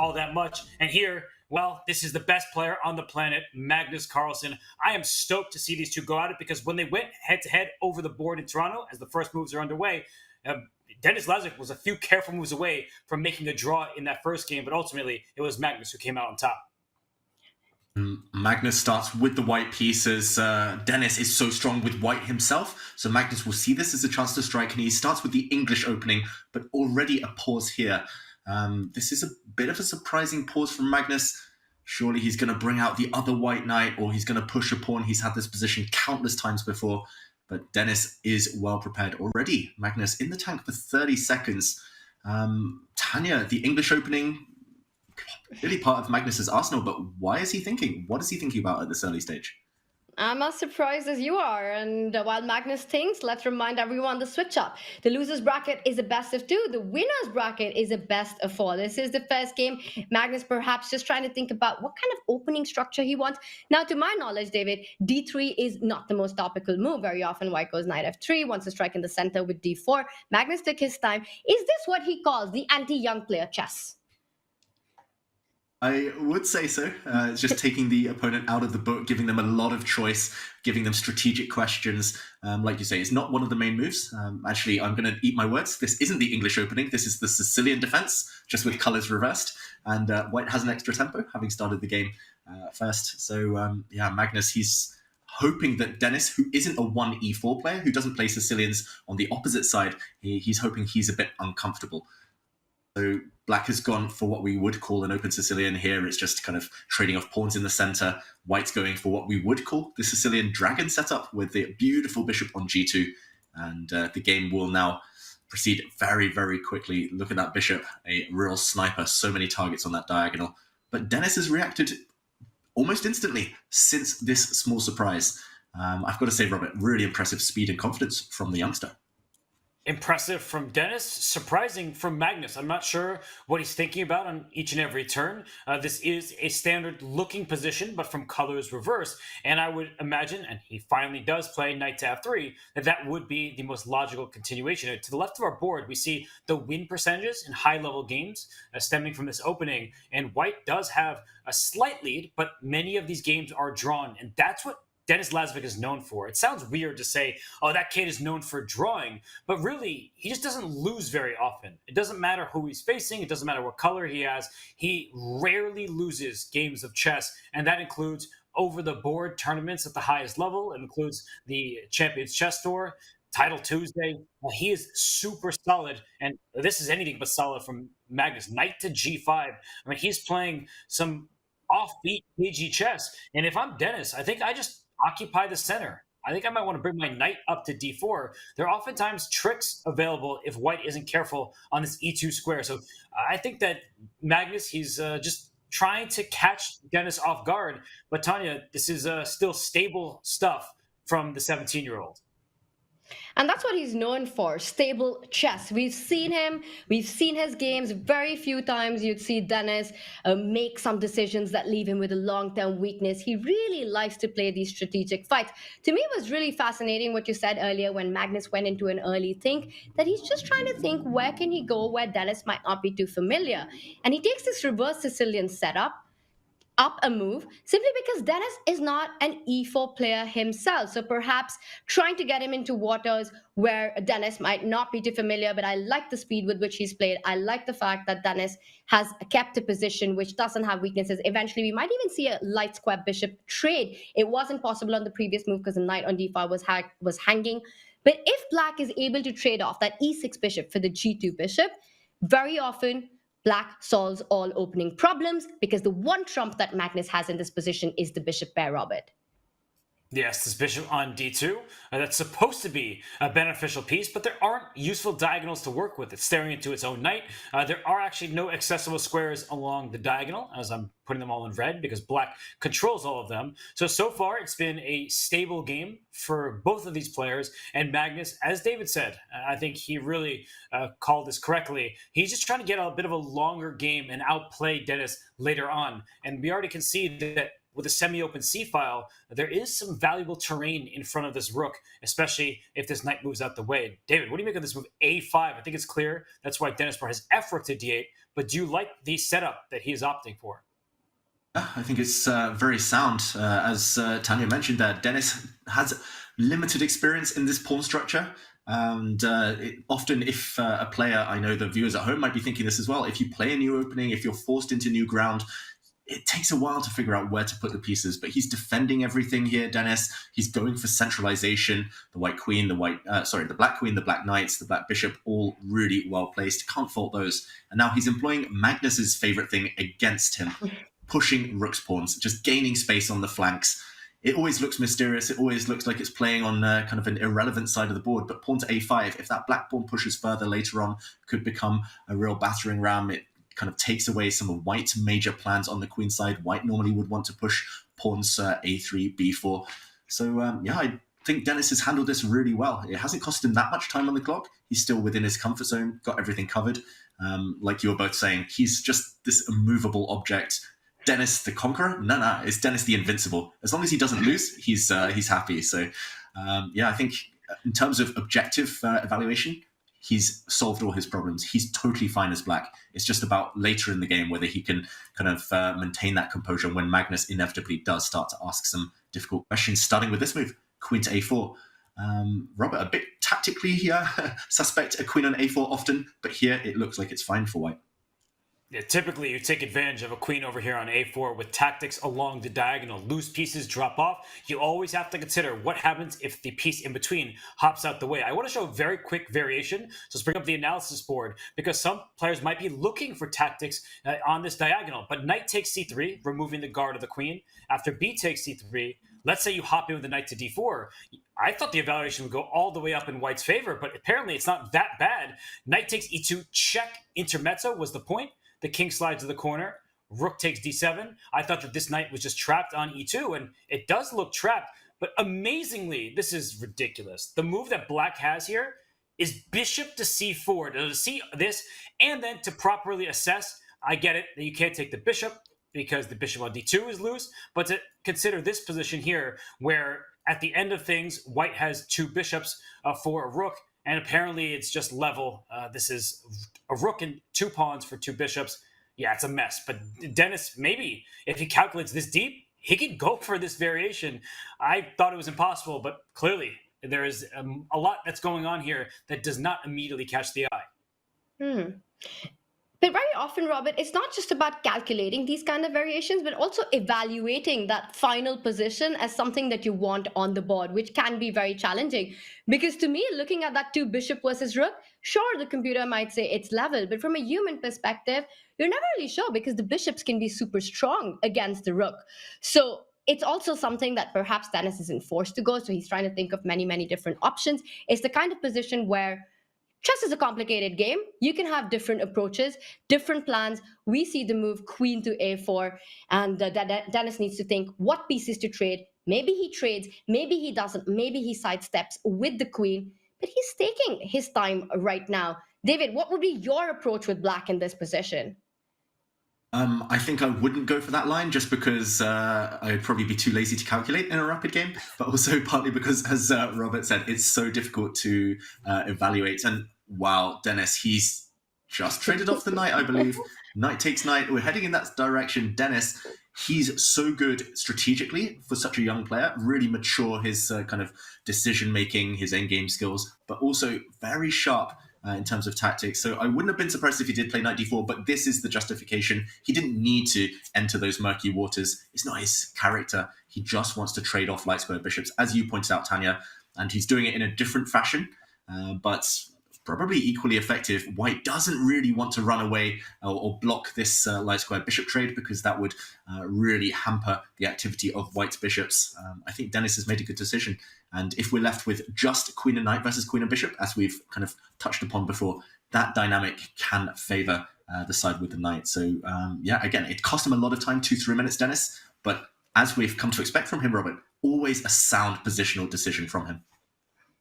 all that much. And here, well, this is the best player on the planet, Magnus Carlsen. I am stoked to see these two go at it because when they went head-to-head over the board in Toronto as the first moves are underway, Denis Lazavik was a few careful moves away from making a draw in that first game, but ultimately it was Magnus who came out on top. Magnus starts with the white pieces. Denis is so strong with white himself, so Magnus will see this as a chance to strike, and he starts with the English opening, but already a pause here. This is a bit of a surprising pause from Magnus. Surely he's going to bring out the other white knight, or he's going to push a pawn. He's had this position countless times before, but Denis is well prepared already. Magnus in the tank for 30 seconds. Tanya, the English opening, really part of Magnus's arsenal, but why is he thinking? What is he thinking about at this early stage? I'm as surprised as you are. And while Magnus thinks, let's remind everyone the switch up. The loser's bracket is a best of 2. The winner's bracket is a best of 4. This is the first game. Magnus perhaps just trying to think about what kind of opening structure he wants. Now, to my knowledge, David, d3 is not the most topical move. Very often, white goes knight f3, wants to strike in the center with d4. Magnus took his time. Is this what he calls the anti-young player chess? I would say so. It's just taking the opponent out of the book, giving them a lot of choice, giving them strategic questions. Like you say, it's not one of the main moves. Actually, I'm going to eat my words. This isn't the English opening. This is the Sicilian defense, just with colors reversed. And white has an extra tempo, having started the game first. So, Magnus, he's hoping that Denis, who isn't a 1e4 player, who doesn't play Sicilians on the opposite side, he's hoping he's a bit uncomfortable. So black has gone for what we would call an open Sicilian here. It's just kind of trading off pawns in the center. White's going for what we would call the Sicilian dragon setup with the beautiful bishop on g2. And the game will now proceed very, very quickly. Look at that bishop, a real sniper, so many targets on that diagonal. But Denis has reacted almost instantly since this small surprise. I've got to say, Robert, really impressive speed and confidence from the youngster. Impressive from Denis, surprising from Magnus. I'm not sure what he's thinking about on each and every turn. This is a standard looking position, but from colors reversed. And I would imagine, and he finally does play knight to f3, that would be the most logical continuation. To the left of our board, we see the win percentages in high-level games stemming from this opening. And white does have a slight lead, but many of these games are drawn. And that's what Denis Lazavik is known for. It sounds weird to say, oh, that kid is known for drawing, but really, he just doesn't lose very often. It doesn't matter who he's facing. It doesn't matter what color he has. He rarely loses games of chess, and that includes over-the-board tournaments at the highest level. It includes the Champions Chess Tour, Title Tuesday. Well, he is super solid, and this is anything but solid from Magnus. Knight to g5. I mean, he's playing some offbeat KG chess, and if I'm Denis, I think I just occupy the center. I think I might want to bring my knight up to d4. There are oftentimes tricks available if white isn't careful on this e2 square. So I think that Magnus, he's just trying to catch Denis off guard. But Tanya, this is still stable stuff from the 17-year-old. And that's what he's known for, stable chess. We've seen him, we've seen his games. Very few times you'd see Denis make some decisions that leave him with a long-term weakness. He really likes to play these strategic fights. To me, it was really fascinating what you said earlier when Magnus went into an early think, that he's just trying to think where can he go where Denis might not be too familiar. And he takes this reverse Sicilian setup, up a move, simply because Denis is not an e4 player himself. So perhaps trying to get him into waters where Denis might not be too familiar, but I like the speed with which he's played. I like the fact that Denis has kept a position which doesn't have weaknesses. Eventually, we might even see a light square bishop trade. It wasn't possible on the previous move because the knight on d5 was hanging. But if black is able to trade off that e6 bishop for the g2 bishop, very often black solves all opening problems because the one trump that Magnus has in this position is the bishop pair, Robert. Yes, this bishop on d2, that's supposed to be a beneficial piece, but there aren't useful diagonals to work with. It's staring into its own knight. There are actually no accessible squares along the diagonal, as I'm putting them all in red, because black controls all of them. So far, it's been a stable game for both of these players, and Magnus, as David said, I think he really called this correctly. He's just trying to get a bit of a longer game and outplay Denis later on, and we already can see that with a semi-open c-file, there is some valuable terrain in front of this rook, especially if this knight moves out the way. David, what do you make of this move a5? I think it's clear that's why Denis brought his f rook to d8, but do you like the setup that he is opting for? I think it's very sound. As Tanya mentioned there, Denis has limited experience in this pawn structure. And often, if a player, I know the viewers at home might be thinking this as well, if you play a new opening, if you're forced into new ground, it takes a while to figure out where to put the pieces. But he's defending everything here, Denis. He's going for centralization. The white queen, the black queen, the black knights, the black bishop, all really well placed. Can't fault those. And now he's employing Magnus's favorite thing against him, pushing rook's pawns, just gaining space on the flanks. It always looks mysterious. It always looks like it's playing on kind of an irrelevant side of the board. But pawn to a5, if that black pawn pushes further later on, could become a real battering ram. It kind of takes away some of White's major plans on the queen side. White normally would want to push pawns a3, b4. So, I think Denis has handled this really well. It hasn't cost him that much time on the clock. He's still within his comfort zone, got everything covered. Like you were both saying, he's just this immovable object. Denis the Conqueror? No, it's Denis the Invincible. As long as he doesn't lose, he's happy. So, I think in terms of objective evaluation, he's solved all his problems. He's totally fine as black. It's just about later in the game whether he can kind of maintain that composure when Magnus inevitably does start to ask some difficult questions, starting with this move, queen to a4. Robert, a bit tactically here, suspect a queen on a4 often, but here it looks like it's fine for White. Yeah, typically, you take advantage of a queen over here on a4 with tactics along the diagonal. Loose pieces drop off. You always have to consider what happens if the piece in between hops out the way. I want to show a very quick variation. So let's bring up the analysis board because some players might be looking for tactics on this diagonal. But knight takes c3, removing the guard of the queen. After b takes c3, let's say you hop in with the knight to d4. I thought the evaluation would go all the way up in White's favor, but apparently it's not that bad. Knight takes e2, check, intermezzo was the point. The king slides to the corner. Rook takes d7. I thought that this knight was just trapped on e2, and it does look trapped. But amazingly, this is ridiculous. The move that black has here is bishop to c4. To see this, and then to properly assess, I get it that you can't take the bishop because the bishop on d2 is loose, but to consider this position here, where at the end of things, White has two bishops for a rook, and apparently it's just level. This is a rook and two pawns for two bishops. Yeah, it's a mess. But Denis, maybe if he calculates this deep, he could go for this variation. I thought it was impossible, but clearly there is a lot that's going on here that does not immediately catch the eye. But very often, Robert, it's not just about calculating these kind of variations, but also evaluating that final position as something that you want on the board, which can be very challenging. Because to me, looking at that two bishop versus rook, sure, the computer might say it's level, but from a human perspective, you're never really sure because the bishops can be super strong against the rook. So it's also something that perhaps Denis isn't forced to go. So he's trying to think of many, many different options. It's the kind of position where chess is a complicated game. You can have different approaches, different plans. We see the move queen to a4, and Denis needs to think what pieces to trade. Maybe he trades, maybe he doesn't, maybe he sidesteps with the queen, but he's taking his time right now. David, what would be your approach with black in this position? I think I wouldn't go for that line just because I'd probably be too lazy to calculate in a rapid game, but also partly because, as Robert said, it's so difficult to evaluate. And wow, Denis, he's just traded off the knight, I believe. Knight takes knight. We're heading in that direction. Denis, he's so good strategically for such a young player, really mature, his kind of decision-making, his endgame skills, but also very sharp in terms of tactics. So I wouldn't have been surprised if he did play knight d4, but this is the justification. He didn't need to enter those murky waters. It's not his character. He just wants to trade off light square bishops, as you pointed out, Tanya, and he's doing it in a different fashion, but probably equally effective. White doesn't really want to run away or block this light square bishop trade because that would really hamper the activity of White's bishops. I think Denis has made a good decision. And if we're left with just queen and knight versus queen and bishop, as we've kind of touched upon before, that dynamic can favor the side with the knight. So again, it cost him a lot of time, 2-3 minutes, Denis. But as we've come to expect from him, Robert, always a sound positional decision from him.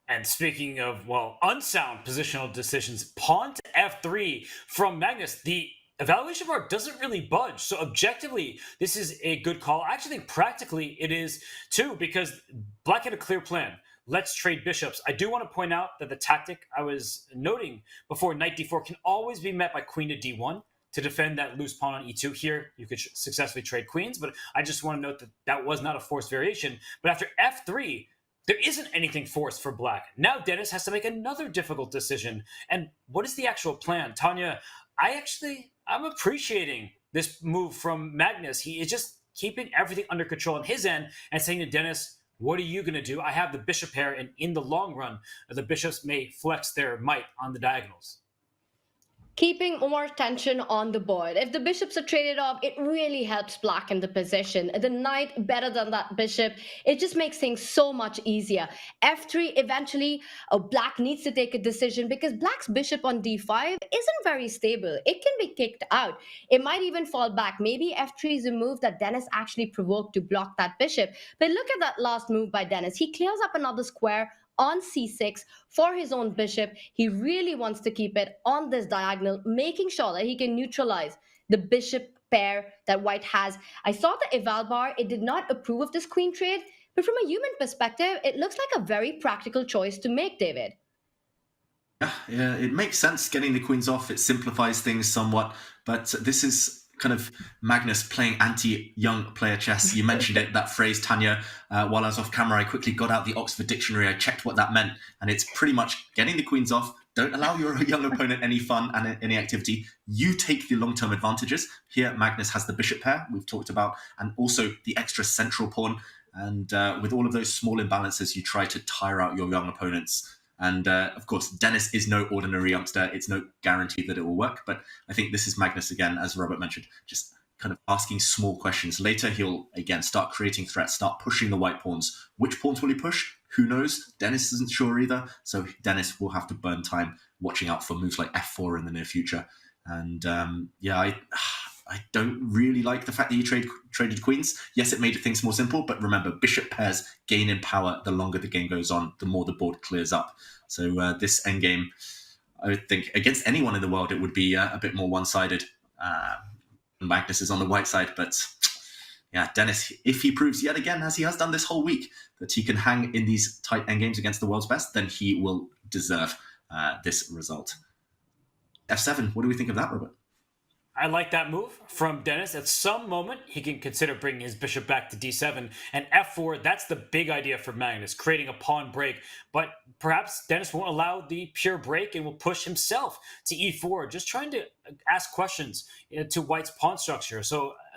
And speaking of, unsound positional decisions, pawn to f3 from Magnus. The evaluation bar doesn't really budge. So objectively, this is a good call. I actually think practically it is too, because black had a clear plan. Let's trade bishops. I do want to point out that the tactic I was noting before, knight d4, can always be met by queen to d1. to defend that loose pawn on e2 here. You could successfully trade queens, but I just want to note that that was not a forced variation. But after f3, there isn't anything forced for black. Now Denis has to make another difficult decision. And what is the actual plan? Tanya, I'm appreciating this move from Magnus. He is just keeping everything under control on his end and saying to Denis, what are you going to do? I have the bishop pair, and in the long run, the bishops may flex their might on the diagonals. Keeping more tension on the board. If the bishops are traded off, it really helps black in the position. The knight better than that bishop. It just makes things so much easier. f3, eventually, black needs to take a decision because black's bishop on d5 isn't very stable. It can be kicked out. It might even fall back. Maybe f3 is a move that Denis actually provoked to block that bishop. But look at that last move by Denis. He clears up another square on c6 for his own bishop. He really wants to keep it on this diagonal, making sure that he can neutralize the bishop pair that white has. I saw the eval bar. It did not approve of this queen trade, but from a human perspective, it looks like a very practical choice to make, David. Yeah, it makes sense getting the queens off. It simplifies things somewhat, but this is kind of Magnus playing anti-young player chess. You mentioned it, that phrase, Tanya. While I was off camera, I quickly got out the Oxford Dictionary. I checked what that meant, and it's pretty much getting the queens off. Don't allow your young opponent any fun and any activity. You take the long-term advantages. Here, Magnus has the bishop pair we've talked about, and also the extra central pawn. And with all of those small imbalances, you try to tire out your young opponents. And of course, Denis is no ordinary youngster. It's no guarantee that it will work. But I think this is Magnus again, as Robert mentioned, just kind of asking small questions. Later, he'll again start creating threats, start pushing the white pawns. Which pawns will he push? Who knows? Denis isn't sure either. So Denis will have to burn time watching out for moves like f4 in the near future. And I don't really like the fact that you traded queens. Yes, it made things more simple, but remember, bishop pairs gain in power the longer the game goes on, the more the board clears up. So this endgame, I would think, against anyone in the world, it would be a bit more one-sided. Magnus is on the white side, but yeah, Denis, if he proves yet again, as he has done this whole week, that he can hang in these tight endgames against the world's best, then he will deserve this result. f7, what do we think of that, Robert? I like that move from Denis. At some moment, he can consider bringing his bishop back to d7. And f4, that's the big idea for Magnus, creating a pawn break. But perhaps Denis won't allow the pure break and will push himself to e4, just trying to ask questions to white's pawn structure.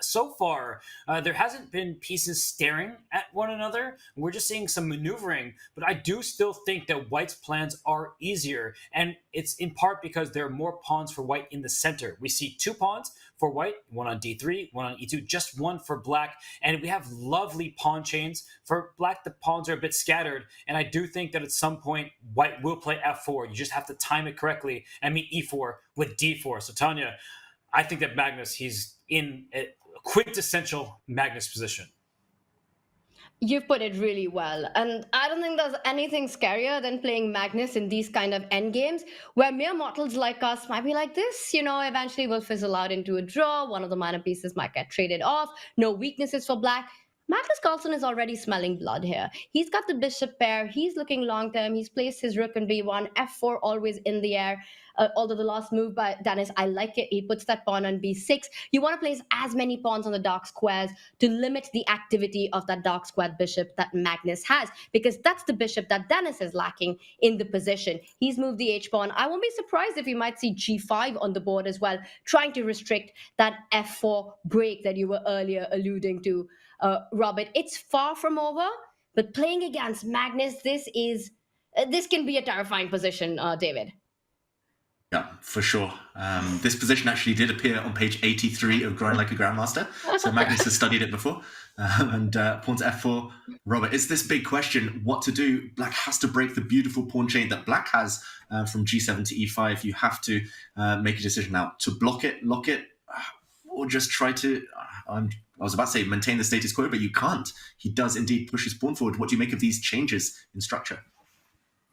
So far, there hasn't been pieces staring at one another. We're just seeing some maneuvering, but I do still think that white's plans are easier. And it's in part because there are more pawns for white in the center. We see 2 pawns for white, one on d3, one on e2, just one for black. And we have lovely pawn chains. For black, the pawns are a bit scattered. And I do think that at some point, white will play f4. You just have to time it correctly and meet e4 with d4. So Tanya, I think that Magnus, he's in a quintessential Magnus position. You've put it really well. And I don't think there's anything scarier than playing Magnus in these kind of endgames where mere mortals like us might be like this, eventually will fizzle out into a draw. One of the minor pieces might get traded off. No weaknesses for black. Magnus Carlsen is already smelling blood here. He's got the bishop pair. He's looking long term. He's placed his rook on b1, f4 always in the air. Although the last move by Denis, I like it. He puts that pawn on b6. You want to place as many pawns on the dark squares to limit the activity of that dark squared bishop that Magnus has, because that's the bishop that Denis is lacking in the position. He's moved the h-pawn. I won't be surprised if you might see g5 on the board as well, trying to restrict that f4 break that you were earlier alluding to, Robert. It's far from over, but playing against Magnus, this can be a terrifying position, David. Yeah, for sure. This position actually did appear on page 83 of Grind Like a Grandmaster. So Magnus has studied it before. And pawn to f4. Robert, it's this big question, what to do. Black has to break the beautiful pawn chain that black has from g7 to e5. You have to make a decision now to block it, lock it, or just try to, I was about to say maintain the status quo, but you can't. He does indeed push his pawn forward. What do you make of these changes in structure?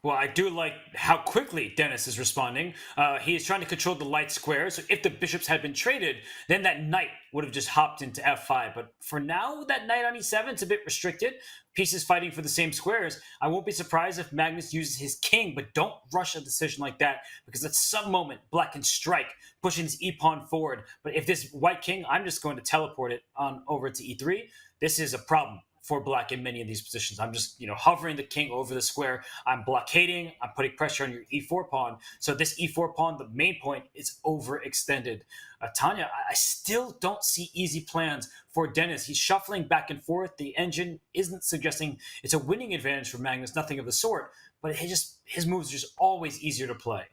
Well, I do like how quickly Dennis is responding. He is trying to control the light square, so if the bishops had been traded, then that knight would have just hopped into f5. But for now, that knight on e7 is a bit restricted. Pieces fighting for the same squares. I won't be surprised if Magnus uses his king, but don't rush a decision like that, because at some moment, black can strike, pushing his e-pawn forward. But if this white king, I'm just going to teleport it on over to e3. This is a problem for black in many of these positions. I'm just, hovering the king over the square. I'm blockading. I'm putting pressure on your e4 pawn. So this e4 pawn, the main point, is overextended. Tanya, I still don't see easy plans for Denis. He's shuffling back and forth. The engine isn't suggesting it's a winning advantage for Magnus, nothing of the sort. But his moves are just always easier to play.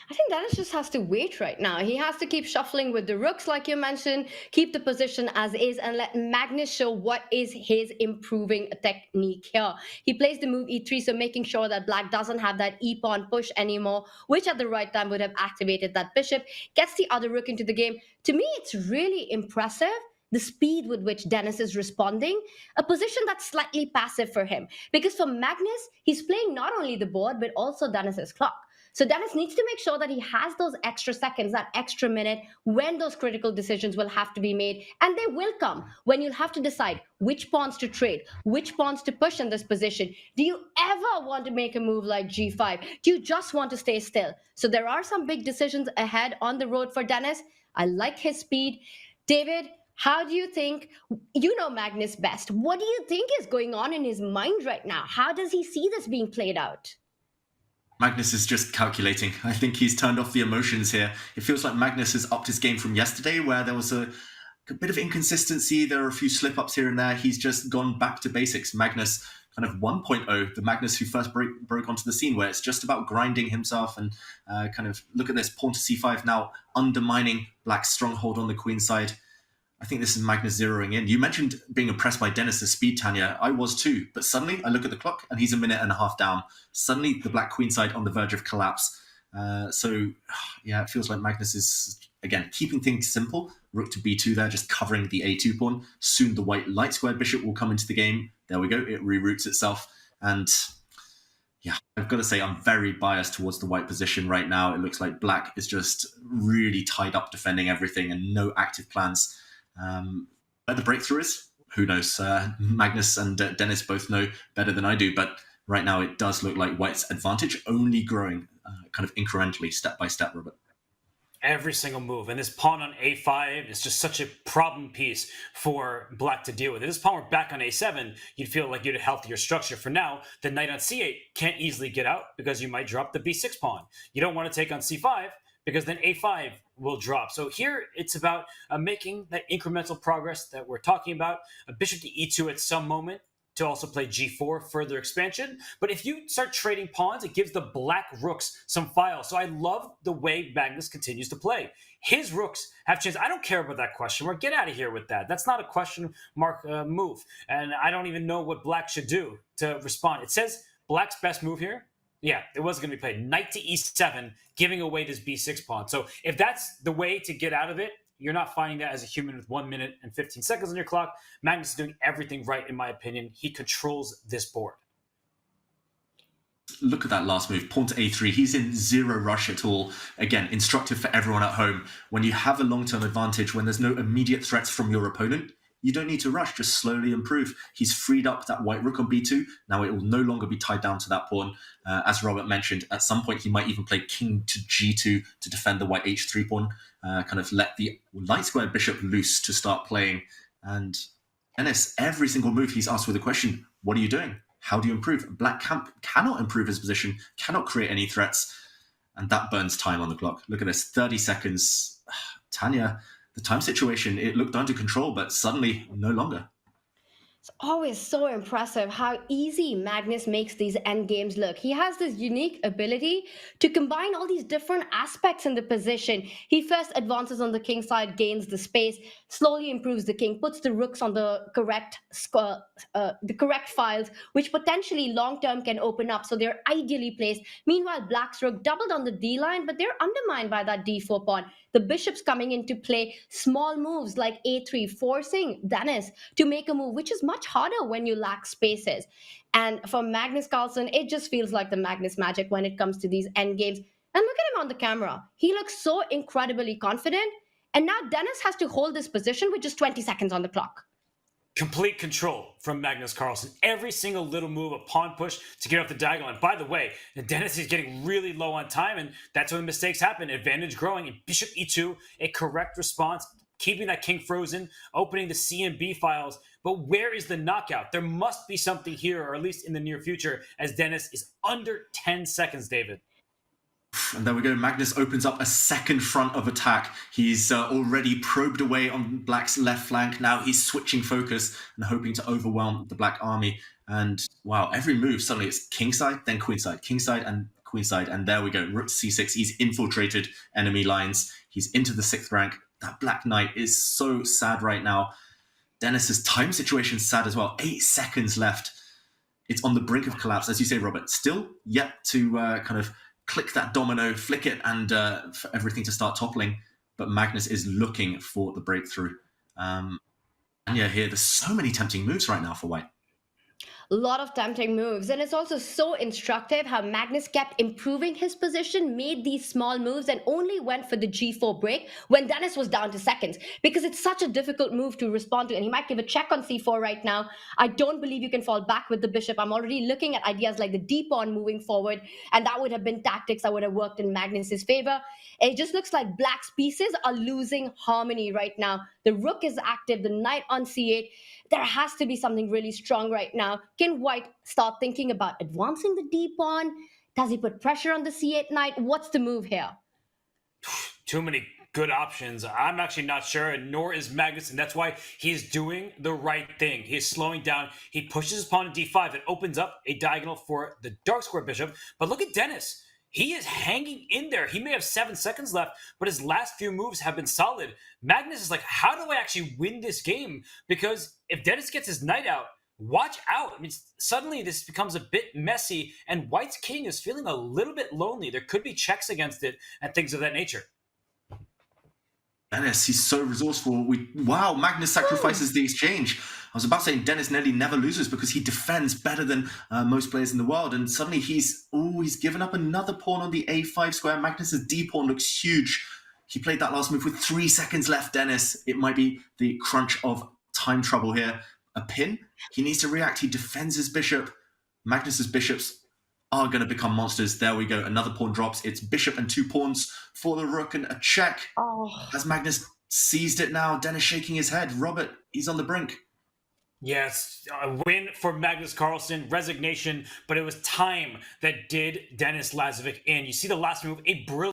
I think Dennis just has to wait right now. He has to keep shuffling with the rooks, like you mentioned, keep the position as is, and let Magnus show what is his improving technique here. He plays the move e3, so making sure that black doesn't have that e-pawn push anymore, which at the right time would have activated that bishop, gets the other rook into the game. To me, it's really impressive the speed with which Dennis is responding, a position that's slightly passive for him. Because for Magnus, he's playing not only the board, but also Dennis's clock. So Dennis needs to make sure that he has those extra seconds, that extra minute, when those critical decisions will have to be made. And they will come when you'll have to decide which pawns to trade, which pawns to push in this position. Do you ever want to make a move like g5? Do you just want to stay still? So there are some big decisions ahead on the road for Dennis. I like his speed. David, how do you think, you know Magnus best, what do you think is going on in his mind right now? How does he see this being played out? Magnus is just calculating. I think he's turned off the emotions here. It feels like Magnus has upped his game from yesterday, where there was a bit of inconsistency. There are a few slip-ups here and there. He's just gone back to basics. Magnus kind of 1.0, the Magnus who first broke onto the scene, where it's just about grinding himself and kind of look at this pawn to c5 now, undermining black's stronghold on the queen side. I think this is Magnus zeroing in. You mentioned being impressed by Denis's speed, Tanya. I was too. But suddenly I look at the clock and he's a minute and a half down. Suddenly the black queen side on the verge of collapse. It feels like Magnus is, again, keeping things simple. Rook to b2 there, just covering the a2 pawn. Soon the white light squared bishop will come into the game. There we go. It reroutes itself. And yeah, I've got to say I'm very biased towards the white position right now. It looks like black is just really tied up defending everything and no active plans. Where the breakthrough is, who knows? Magnus and Denis both know better than I do, but right now it does look like white's advantage only growing kind of incrementally, step by step, Robert. Every single move. And this pawn on a5 is just such a problem piece for black to deal with. If this pawn were back on a7, you'd feel like you had a healthier structure. For now, the knight on c8 can't easily get out because you might drop the b6 pawn. You don't want to take on c5, because then a5 will drop. So here it's about making that incremental progress that we're talking about. A bishop to e2 at some moment to also play g4, further expansion. But if you start trading pawns, it gives the black rooks some files. So I love the way Magnus continues to play. His rooks have chance. I don't care about that question mark. Get out of here with that. That's not a question mark move. And I don't even know what black should do to respond. It says black's best move here. Yeah, it was going to be played. Knight to e7, giving away this b6 pawn. So if that's the way to get out of it, you're not finding that as a human with 1 minute and 15 seconds on your clock. Magnus is doing everything right, in my opinion. He controls this board. Look at that last move, pawn to a3. He's in zero rush at all. Again, instructive for everyone at home. When you have a long-term advantage, when there's no immediate threats from your opponent, you don't need to rush, just slowly improve. He's freed up that white rook on b2. Now it will no longer be tied down to that pawn. As Robert mentioned, at some point he might even play king to g2 to defend the white h3 pawn, kind of let the light squared bishop loose to start playing. And Denis, every single move he's asked with a question, what are you doing? How do you improve? Black cannot improve his position, cannot create any threats, and that burns time on the clock. Look at this, 30 seconds. Tanya, the time situation, it looked under control, but suddenly no longer. It's always so impressive how easy Magnus makes these endgames look. He has this unique ability to combine all these different aspects in the position. He first advances on the king side, gains the space, slowly improves the king, puts the rooks on the correct files, which potentially long-term can open up, so they're ideally placed. Meanwhile, black's rook doubled on the d line, but they're undermined by that d4 pawn. the bishop's coming into play, small moves like a3, forcing Denis to make a move, which is much harder when you lack spaces. And for Magnus Carlsen, it just feels like the Magnus magic when it comes to these end games. And look at him on the camera. He looks so incredibly confident. And now Denis has to hold this position with just 20 seconds on the clock. Complete control from Magnus Carlsen. Every single little move, a pawn push to get off the diagonal. And by the way, Denis is getting really low on time, and that's when mistakes happen. Advantage growing, and bishop e2, a correct response, keeping that king frozen, opening the C and B files. But where is the knockout? There must be something here, or at least in the near future, as Denis is under 10 seconds, David. And there we go. Magnus opens up a second front of attack. He's already probed away on Black's left flank. Now he's switching focus and hoping to overwhelm the Black army. And wow, every move, suddenly it's kingside, then kingside and queenside. And there we go. Rook c6. He's infiltrated enemy lines. He's into the 6th rank. That Black Knight is so sad right now. Denis's time situation is sad as well. 8 seconds left. It's on the brink of collapse, as you say, Robert. Still yet to kind of click that domino, flick it, and for everything to start toppling. But Magnus is looking for the breakthrough. And yeah, here, there's so many tempting moves right now for White. A lot of tempting moves, and it's also so instructive how Magnus kept improving his position, made these small moves, and only went for the g4 break when Denis was down to seconds, because it's such a difficult move to respond to. And he might give a check on c4 right now. I don't believe you can fall back with the bishop. I'm already looking at ideas like the d pawn moving forward, and that would have been tactics that would have worked in Magnus's favor. It just looks like Black's pieces are losing harmony right now. The rook is active, the knight on c8. There has to be something really strong right now. Can White start thinking about advancing the d pawn? Does he put pressure on the c8 knight? What's the move here? Too many good options. I'm actually not sure, and nor is Magnus, and that's why he's doing the right thing. He's slowing down. He pushes his pawn to d5. It opens up a diagonal for the dark square bishop. But look at Denis. He is hanging in there. He may have 7 seconds left, but his last few moves have been solid. Magnus is like, how do I actually win this game? Because if Denis gets his knight out, watch out. I mean, suddenly this becomes a bit messy, and White's king is feeling a little bit lonely. There could be checks against it and things of that nature. Denis, he's so resourceful. Wow, Magnus sacrifices the exchange. I was about to say Denis nearly never loses because he defends better than most players in the world. And suddenly he's given up another pawn on the a5 square. Magnus's d pawn looks huge. He played that last move with 3 seconds left, Denis. It might be the crunch of time trouble here. A pin? He needs to react. He defends his bishop. Magnus's bishops are going to become monsters. There we go. Another pawn drops. It's bishop and 2 pawns for the rook and a check. Has Magnus seized it now? Denis shaking his head. Robert, he's on the brink. Yes, a win for Magnus Carlsen, resignation, but it was time that did Denis Lazavik in. You see the last move, a brilliant